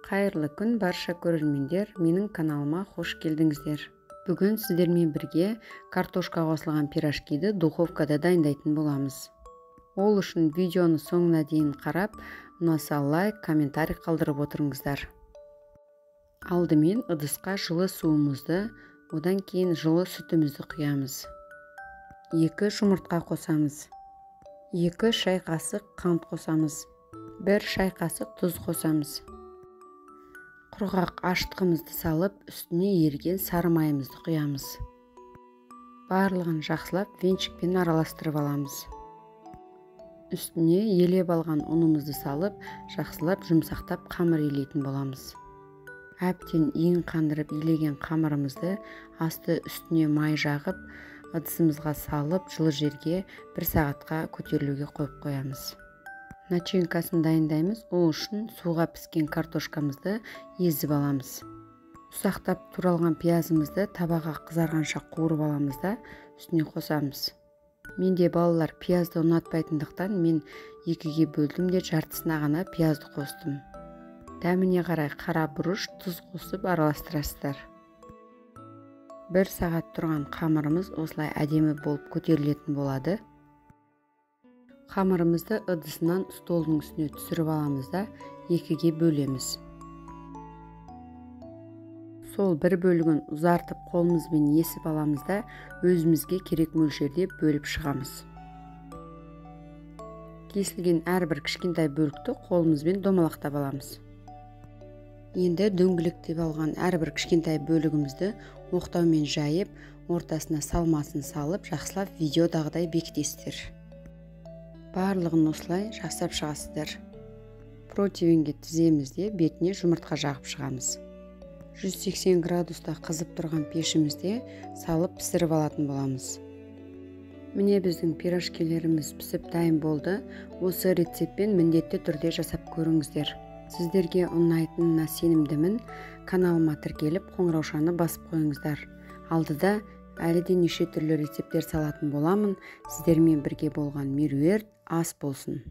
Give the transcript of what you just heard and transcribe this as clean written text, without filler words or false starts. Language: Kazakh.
Қайырлы күн барша көрермендер, менің каналыма қош келдіңіздер. Бүгін сіздермен бірге картошка қосылған пирожкиді духовкада дайындайтын боламыз. Ол үшін видеоны соңына дейін қарап, ұнаса лайк, комментарий қалдырып отырыңыздар. Алдымен ыдысқа жылы суымызды, одан кейін жылы сүтімізді құямыз. 2 жұмыртқа қосамыз. 2 шай қасық қант қосамыз. 1 шай қасық тұз қосамыз. Құрғақ ашытқымызды салып, үстіне еріген сары майымызды құямыз. Барлығын жақсылап венчикпен араластырып аламыз. Үстіне елеп алған ұнымызды салып, жақсылап жұмсақтап қамыр илейтін боламыз. Әбден иін қандырып илеген қамырымызды асты үстіне май жағып, ыдысымызға салып, жылы жерге 1 сағатқа көтерілуге қойып қоямыз. Начинкасын дайындаймыз. Ол үшін суға піскен картошкамызды езіп аламыз. Ұсақтап туралған пиязымызды табаға қызарғанша қуырып аламыз да үстіне қосамыз. Менде балалар пиязды ұнатпайтындықтан мен 2-ге бөлдім де жартысына ғана пиязды қостым. Дәміне қарай қара бұрыш, тұз қосып араластырасыздар. 1 сағат тұрған қамырымыз осылай әдемі болып көтерілетін болады. Қамырымызды ыдысынан столдың үстіне түсіріп аламыз да 2-ге бөлеміз. Сол 1 бөлігін ұзартып қолымызбен есіп аламыз да өзімізге керек мөлшерде бөліп шығамыз. Кесілген әрбір кішкентай бөлікті қолымызбен домалақтап аламыз. Енді дөңгелектеп алған әрбір кішкентай бөлігімізді оқтаумен жайып, ортасына салмасын салып, жақсылап видеодағыдай бекітесіздер. Барлығын осылай жасап шығасыздар. Противенге тіземіз де бетіне жұмыртқа жағып шығамыз. 180 градуста қызып тұрған пешімізде салып пісіріп алатын боламыз. Міне біздің пирожкилеріміз пісіп дайын болды. Осы рецептпен міндетті түрде жасап көріңіздер. Сіздерге ұнайтынына сенімдімін. Каналыма тіркеліп, қоңыраушаны басып қойыңыздар. Алдыда әлі де неше түрлі рецепттер салатын боламын. Сіздермен бірге болған меруерт ас болсын.